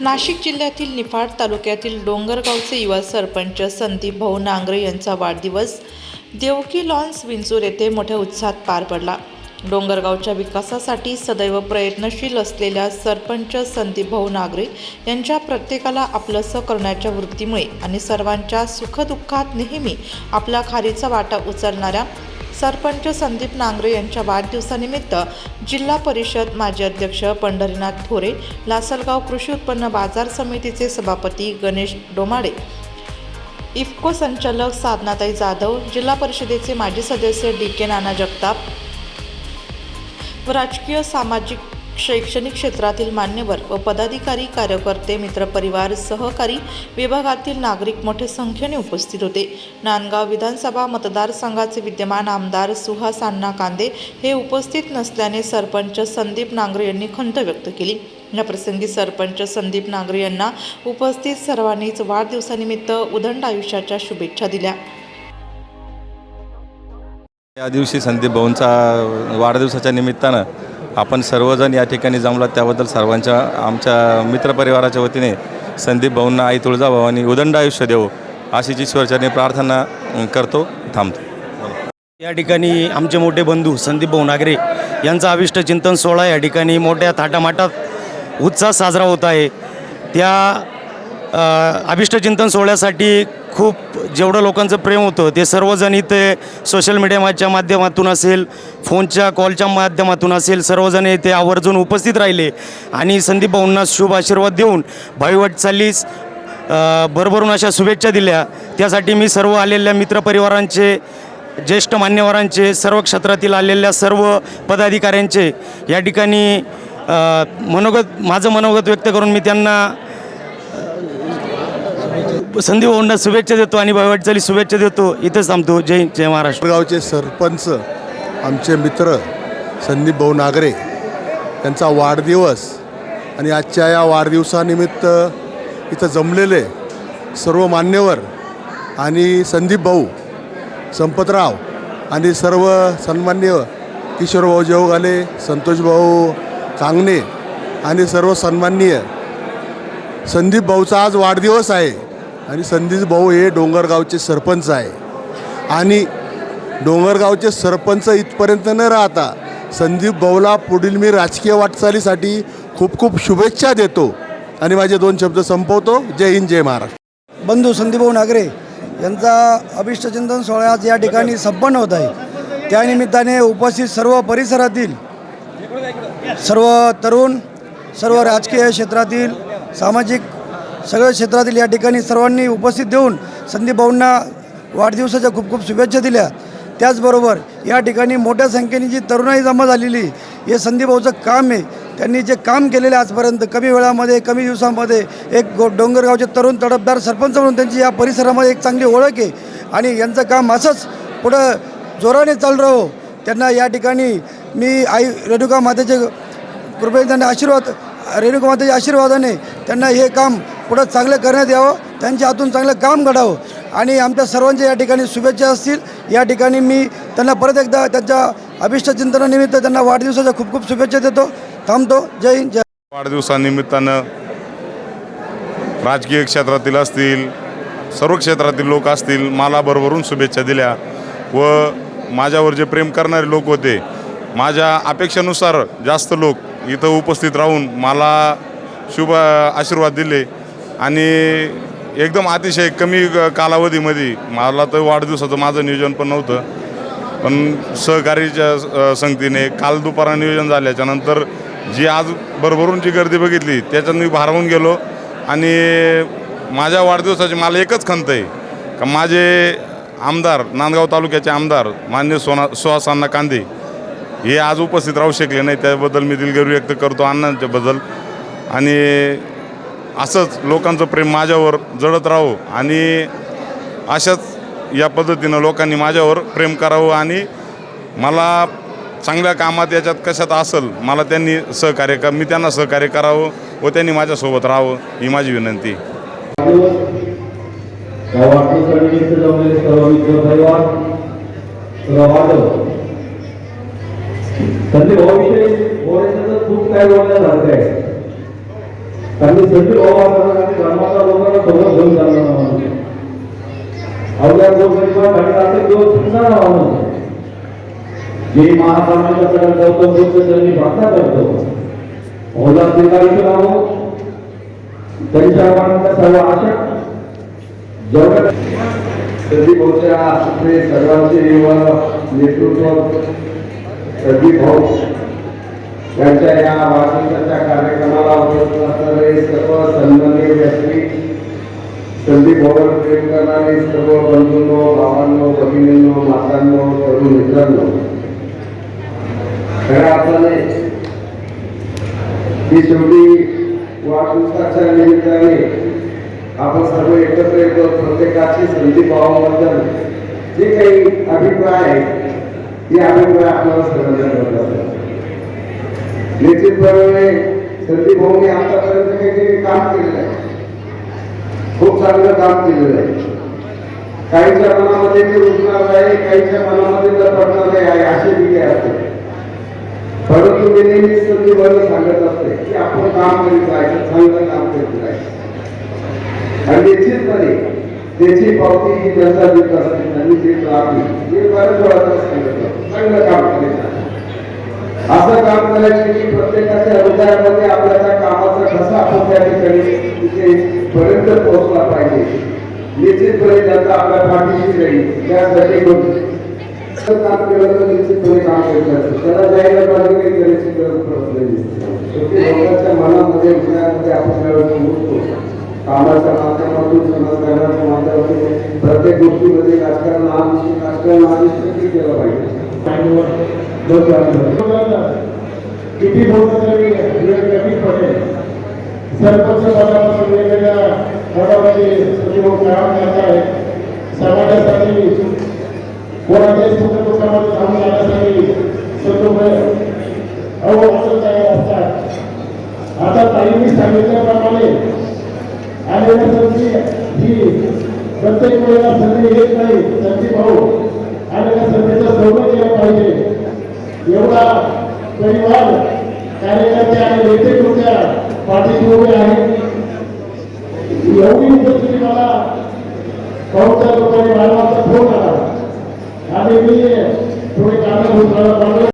नाशिक जिल्ह्यातील निफाड तालुक्यातील डोंगरगावचे युवा सरपंच संदीप भाऊ नांगरे यांचा वाढदिवस देवकी लॉन्स विंचूर येथे मोठ्या उत्साहात पार पडला। डोंगरगावच्या विकासासाठी सदैव प्रयत्नशील असलेल्या सरपंच संदीप भाऊ नांगरे यांच्या प्रत्येकाला आपलंसं करण्याच्या वृत्तीमुळे आणि सर्वांच्या सुखदुःखात नेहमी आपला खारीचा वाटा उचलणाऱ्या सरपंच संदीप नांगरे यांच्या वाढदिवसानिमित्त जिल्हा परिषद माजी अध्यक्ष पंढरीनाथ थोरे, लासलगाव कृषी उत्पन्न बाजार समितीचे सभापती गणेश डोमाडे, इफ्को संचालक साधनाताई जाधव, जिल्हा परिषदेचे माजी सदस्य डी.के. नाना जगताप व राजकीय, सामाजिक, शैक्षणिक क्षेत्रातील मान्यवर व पदाधिकारी, कार्यकर्ते, मित्रपरिवार, सहकारी विभागातील नागरिक मोठ्या संख्येने उपस्थित होते। नांदगाव विधानसभा मतदारसंघाचे विद्यमान आमदार सुहास अण्णा कांदे हे उपस्थित नसल्याने सरपंच संदीप नांगरे यांनी खंत व्यक्त केली। या प्रसंगी सरपंच संदीप नांगरे यांना उपस्थित सर्वांनीच वाढदिवसानिमित्त उदंड आयुष्याच्या शुभेच्छा दिल्या। या दिवशी संदीप भाऊंचा वाढदिवसाच्या निमित्तानं आपण सर्वजण या ठिकाणी जमला, त्याबद्दल सर्वांच्या आमच्या मित्रपरिवाराच्या वतीने संदीप भाऊंना आई तुळजाभवानी उदंड आयुष्य देवो अशीच ईश्वरचरणी प्रार्थना करतो। थांबतो। या ठिकाणी आमचे मोठे बंधू संदीप भाऊ नांगरे यांचा अभिष्ट चिंतन सोहळा या ठिकाणी मोठ्या थाटामाटात उत्साह साजरा होत आहे। त्या अभिष्ट चिंतन सोहळ्यासाठी खूप जेवढं लोकांचं प्रेम होतं ते सर्वजण इथे सोशल मीडियाच्या माध्यमातून असेल, फोनच्या कॉलच्या माध्यमातून असेल, सर्वजण इथे आवर्जून उपस्थित राहिले आणि संदीप भाऊंना शुभ आशीर्वाद देऊन भावी वाटचालीस भरभरून अशा शुभेच्छा दिल्या। त्यासाठी मी सर्व आलेल्या मित्रपरिवारांचे, ज्येष्ठ मान्यवरांचे, सर्व क्षेत्रातील आलेल्या सर्व पदाधिकाऱ्यांचे या ठिकाणी माझं मनोगत व्यक्त करून मी त्यांना संदीप भाऊंना शुभेच्छा देतो आणि भावी वाटचाली शुभेच्छा देतो। इथेच थांबतो। जय हिंद, जय महाराष्ट्र। गावचे सरपंच आमचे मित्र संदीप भाऊ नांगरे यांचा वाढदिवस आणि आजच्या या वाढदिवसानिमित्त इथं जमलेले सर्व मान्यवर आणि संदीप भाऊ, संपतराव आणि सर्व सन्माननीय किशोर भाऊ जेवगाले, संतोष भाऊ कांगणे आणि सर्व सन्माननीय संदीप भाऊचा आज वाढदिवस आहे आणि संदीप भाऊ हे डोंगरगावचे सरपंच आहे आणि डोंगरगावचे सरपंच इथपर्यंत न राहता संदीप भाऊला पुढील मी राजकीय वाटचालीसाठी खूप खूप शुभेच्छा देतो आणि माझे दोन शब्द संपवतो। जय हिंद, जय महाराष्ट्र। बंधू संदीप भाऊ नांगरे यांचा अभिष्ट चिंतन सोहळा आज या ठिकाणी संपन्न होत आहे। त्यानिमित्ताने उपस्थित सर्व परिसरातील सर्व तरुण, सर्व राजकीय क्षेत्रातील, सामाजिक सगळ्या क्षेत्रातील या ठिकाणी सर्वांनी उपस्थित देऊन संदीप भाऊंना वाढदिवसाच्या खूप खूप शुभेच्छा दिल्या। त्याचबरोबर या ठिकाणी मोठ्या संख्येने जी तरुणाई जमा झालेली हे संदीप भाऊचं काम आहे। त्यांनी जे काम केलेले आजपर्यंत कमी वेळामध्ये, कमी दिवसामध्ये एक डोंगरगावचे तरुण तडफदार सरपंच म्हणून त्यांची या परिसरामध्ये एक चांगली ओळख आहे आणि यांचं काम असंच पुढं जोराने चालू राहो। त्यांना या ठिकाणी मी आई रेणुका मातेचे कृपेने त्यांना आशीर्वाद, रेणुका मातेच्या आशीर्वादाने त्यांना हे काम पुढं चांगलं करण्यात यावं, त्यांच्या हातून चांगलं काम घडावं आणि आमच्या सर्वांच्या या ठिकाणी शुभेच्छा असतील। या ठिकाणी मी त्यांना परत एकदा त्यांच्या अभिष्ट चिंतनानिमित्त त्यांना वाढदिवसाच्या खूप खूप शुभेच्छा देतो। थांबतो। जय हिंद, जय। वाढदिवसानिमित्तानं राजकीय क्षेत्रातील असतील, सर्व क्षेत्रातील लोक असतील, मला भरभरून शुभेच्छा दिल्या व माझ्यावर जे प्रेम करणारे लोक होते, माझ्या अपेक्षेनुसार जास्त लोक इथं उपस्थित राहून मला शुभ आशीर्वाद दिले आणि एकदम अतिशय कमी कालावधीमध्ये, मला तर वाढदिवसाचं माझं नियोजन पण नव्हतं, पण सहकारीच्या संगतीने काल दुपारा नियोजन झाल्याच्यानंतर जी आज भरभरून जी गर्दी बघितली त्याच्यात मी भारावून गेलो आणि माझ्या वाढदिवसाची मला एकच खंत आहे का माझे आमदार, नांदगाव तालुक्याचे आमदार माननीय सुहास अण्णा कांदे हे आज उपस्थित राहू शकले नाही। त्याबद्दल मी दिलगिरी व्यक्त करतो अण्णांच्याबद्दल आणि असंच लोकांचं प्रेम माझ्यावर जळत राहो आणि अशाच या पद्धतीनं लोकांनी माझ्यावर प्रेम करावं आणि मला चांगल्या कामात याच्यात कशात असेल मला त्यांनी सहकार्य मी त्यांना सहकार्य करावं व त्यांनी माझ्यासोबत राहावं ही माझी विनंती। संदीप भाऊविषयी बोलायचं तर खूप काय बोलण्यासारखं आहे। त्यांनी संधी भावासाठी धर्माचा लोकांना सोबत घेऊन चालणार माणूस अवघ्या गोरगरिबासाठी असे दिवस सुटणारा माणूस जे महाराष्ट्राच्या गौतम बुद्ध त्यांनी प्रार्थना करतो ओला स्वीकारायचं नाव त्यांच्या मनातल्या सर्व आशा जेवढ्या संदीप भाऊच्या आपले सर्वांचे नेतृत्व संदीप भाऊ यांच्या या वाढदिवसाच्या कार्यक्रमाला उपस्थित असणारे सर्व सन्माननीय व्यासपीठ संदीप भाऊवर प्रेम करणारे सर्व बंधूंनो भावांनो भगिनींनो मातांनो तरुण मित्रांनो खऱ्या अर्थाने ही शेवटी वाढदिवसाच्या निमित्ताने आपण सर्व एकत्र येतो प्रत्येकाची संदीप भावाबद्दल जे काही अभिप्राय आहे ते अभिप्राय आपल्याला सर्वांना करत असतात निश्चितपणे संदीप भाऊने आतापर्यंत काहीतरी काम केलेलं आहे खूप चांगलं काम केलेलं आहे काहीच्या मनामध्ये ते रुजणार आहे काहीच्या मनामध्ये तर पडणार आहे असे विचार असते परंतु मी नेहमी संदीप भाऊला सांगत असते की आपण काम करीत राहायचं चांगलं काम करीत राहायचं आणि निश्चितपणे त्याची पावती ही जनता देत असते त्यांनी ते राहते हे बऱ्याच वेळा सांगत चांगलं काम करायचं असं काम करायचं की प्रत्येकाच्या हृदयामध्ये आपल्या त्या कामाचा कसा आपण त्या ठिकाणी तिथे पर्यंत पोहोचला पाहिजे निश्चितपणे जनता आपल्या पाठीशी राहील त्यासाठी काम केलं तर निश्चितपणे काम करतात त्याला जायला पाहिजे काही करायची गरज पडत नाही लोकांच्या मनामध्ये हृदयामध्ये आपण उठतो कामाच्या माध्यमातून समाजकारणाच्या माध्यमातून प्रत्येक गोष्टीमध्ये राजकारण आदिष्ट केलं पाहिजे किती बोलतो तरी कमीच पडेल सरपंच पदापासून वेगवेगळ्या पदामध्ये सचिव काम करत आहेत समाजासाठी कोणाच्याही सुखदुःखामध्ये धावून जाण्यासाठी सचिव अवसर तयार असतात आता ताईंनी सांगितल्याप्रमाणे आलेल्या संधी ही प्रत्येक वेळेला संधी येत नाही संधी भाऊ आलेल्या संधीचा सौम्य केला पाहिजे एवढा परिवार कार्यकर्ते आणि नेते तुमच्या पाठीशी उभे आहेत एवढी उपस्थिती मला भाऊच्या लोकांनी 12 वाजता फोन आला आणि मी थोडी कामं होत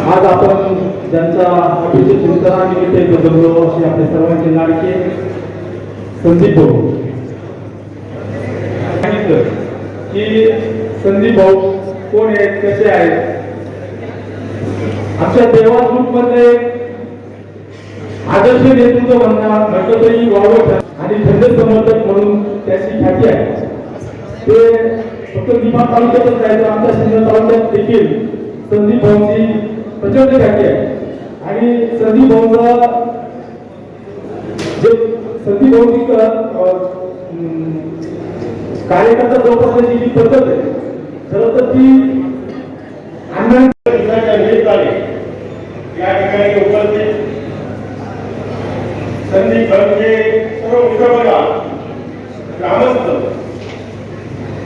आज आपण ज्यांचा अभिषेक चिंतनानिमित्त एकत्र जमलो असे आपले सर्वांचे लाडके संदीप भाऊ की संदीप भाऊ कोण आहेत कसे आहेत आमच्या देवा ग्रुपमध्ये आदर्श नेतृत्व म्हटलं तरी वावरत आणि धंदे समर्थक म्हणून त्याची ख्याती आहे ते फक्त निफाड तालुक्यातच आहे तर आमच्या सिन्नर तालुक्यात देखील संदीप भाऊंची प्रचंड ख्याती आहे आणि संदीप भाऊंचा जे संदीप भाऊंची कार्यकर्ता जोपासण्याची जी पद्धत आहे खरं तर ती या ठिकाणी उपस्थित संदीप भाऊंचे सर्व मित्रपरिवार ग्रामस्थ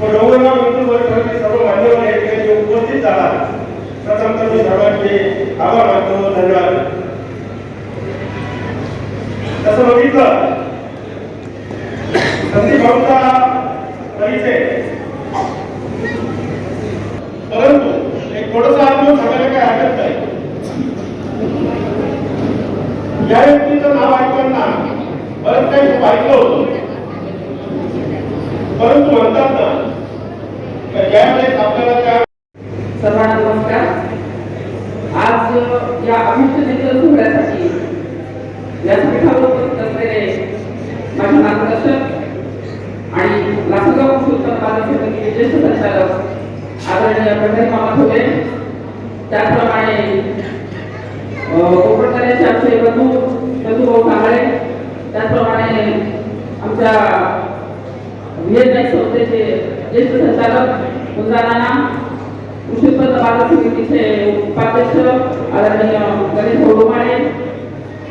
व डोंगरगाव विंचूरचे सर्व मान्यवर या ठिकाणी उपस्थित झाला प्रथमतः मी सर्वांचे आभार मानतो धन्यवाद तसं बघितलं संदीप भाऊंचा परिचय परंतु एक थोडंसं आपण सांगायला काही हरकत नाही या व्यक्तीचं नाव ऐकताना बरंच काही खूप ऐकलं होतं परंतु म्हणतात ना ज्यावेळेस आपल्याला त्या सर्वांना नमस्कार आज या अभिष्ट नेतृत्व सोहळ्यासाठी व्यासपीठावर उपस्थित असलेले माझे मार्गदर्शक आणि लासलगाव कृषी उत्पन्न बाजार समितीचे ज्येष्ठ संचालक आदरणीय पंढरी मामा ठोले त्याचप्रमाणे कोकणकऱ्याचे आमचे बंधू भाऊ कांबळे त्याचप्रमाणे आमच्या व्हीएनआय संस्थेचे ज्येष्ठ संचालक मुंजानाना कृषी उत्पन्न बाजार समितीचे उपाध्यक्ष आदरणीय गणेश भाऊ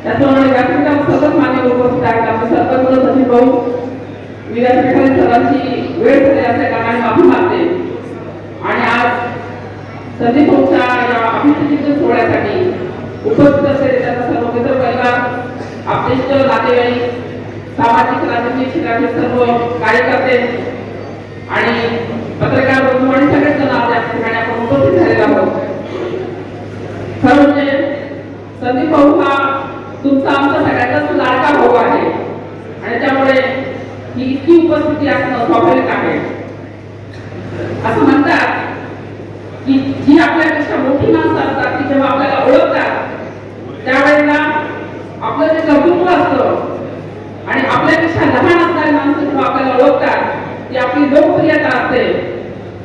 त्याचप्रमाणे व्यासपीठावर सतत मान्य उपस्थित आहेत आमचे सरपंच सचिव भाऊ मी व्यासपीठातील सर्वांची वेळ झाली असल्या कारणाने माफी मागते आणि आज संदीप भाऊच्या या अभिषेक सोहळ्यासाठी उपस्थित असलेले त्यांचा सर्व मित्र परिवार आपले ज्येष्ठ नातेवाईक, सामाजिक राजकीय क्षेत्रातील सर्व कार्यकर्ते आणि पत्रकार बंधू आणि सगळेच जण आज या ठिकाणी आपण उपस्थित झालेले आहोत. खरं म्हणजे संदीप भाऊ हा तुमचा आमचा सगळ्यांचाच लाडका भाऊ आहे आणि त्यामुळे ही इतकी उपस्थिती असणं स्वाभाविक आहे. असं म्हणतात की जी आपल्यापेक्षा मोठी माणसं असतात ती जेव्हा आपल्याला ओळखतात त्यावेळेला आपलं जे कर्तृत्व असतं आणि आपल्यापेक्षा लहान असणारी माणसं जेव्हा आपल्याला ओळखतात ती आपली लोकप्रियता असते.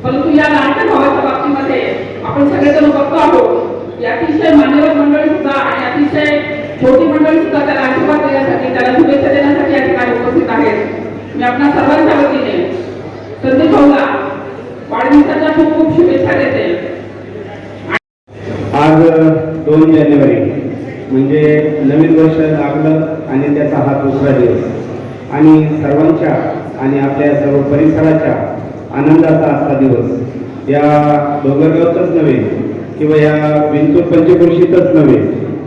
परंतु या लाडक्या भावाच्या बाबतीमध्ये आपण सगळेजण बघतो आहोत की अतिशय मान्यवर मंडळी सुद्धा आणि अतिशय छोटी मंडळी सुद्धा त्याला आशीर्वाद देण्यासाठी, त्याला शुभेच्छा देण्यासाठी या ठिकाणी उपस्थित आहेत. मी आपल्या सर्वांच्या वतीने संदीप भाऊला वाढदिवसाच्या खूप खूप शुभेच्छा देते. आज 2 जानेवारी म्हणजे नवीन वर्ष लागलं आणि त्याचा हा दुसरा दिवस आणि सर्वांच्या आणि आपल्या सर्व परिसराच्या आनंदाचा आजचा दिवस. या डोंगरगावचंच नव्हे किंवा या विंचूर पंचक्रोशीतच नव्हे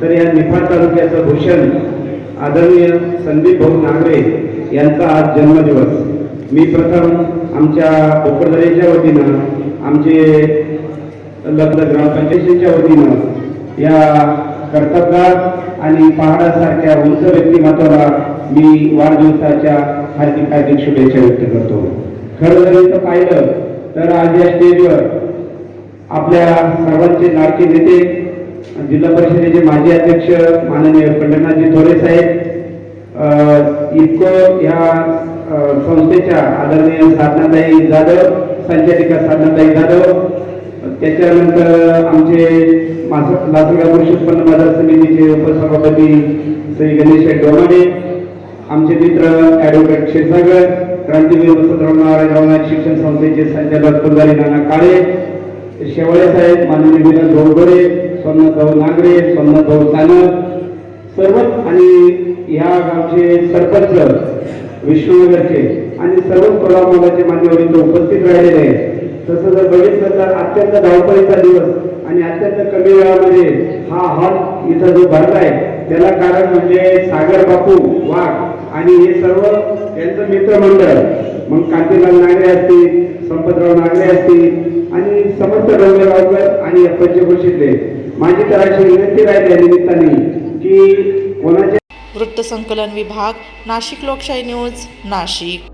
तर या निफाड तालुक्याचं भूषण आदरणीय संदीप भाऊ नांगरे यांचा आज जन्मदिवस. मी प्रथम आमच्या भोकरदरेच्या वतीनं, आमचे लग्न ग्रामपंचायतीच्या वतीनं या कर्तबगार आणि पहाडासारख्या उंच व्यक्तिमत्वाला मी वाढदिवसाच्या हार्दिक हार्दिक शुभेच्छा व्यक्त करतो. खरं जर इथं पाहिलं तर आज या स्टेजवर आपल्या सर्वांचे लाडके नेते, जिल्हा परिषदेचे माजी अध्यक्ष माननीय पंढरनाथजी थोरे साहेब, इतकं ह्या संस्थेच्या आदरणीय साधनाताई जाधव, संचालिका साधनाताई जाधव, त्याच्यानंतर आमचे लासलगाव कृषी उत्पन्न बाजार समितीचे उपसभापती श्री गणेश डोमाडे, आमचे मित्र ॲडव्होकेट क्षीरसागर, क्रांतीवीर वसंतराव नारायणराव नाईक शिक्षण संस्थेचे संचालक फुलदारी नाना काळे, शेवाळे साहेब, माननीय विनोद भाऊ, सोमनाथ भाऊ नांगरे, सोमनाथ भाऊ सानप, सर्वच आणि ह्या गावचे सरपंच विष्णुनगरचे आणि सर्वच कोल्हापुराचे मान्यवर इथं उपस्थित राहिलेले आहेत. तसं जर बघितलं तर अत्यंत धावपळीचा दिवस आणि अत्यंत कमी वेळामध्ये हा हॉल इथं जो भरलाय त्याला कारण म्हणजे सागर बापू वाघ आणि हे सर्व यांचं मित्रमंडळ, मग कांतीलाल नागरे असतील, संपतराव नागरे असतील आणि समस्त डोंगरगावकर आणि पंचक्रोशीतले. माझी तर अशी विनंती राहिली निमित्ताने की कोणाच्या वृत्तसंकलन विभाग, नाशिक लोकशाही न्यूज, नाशिक.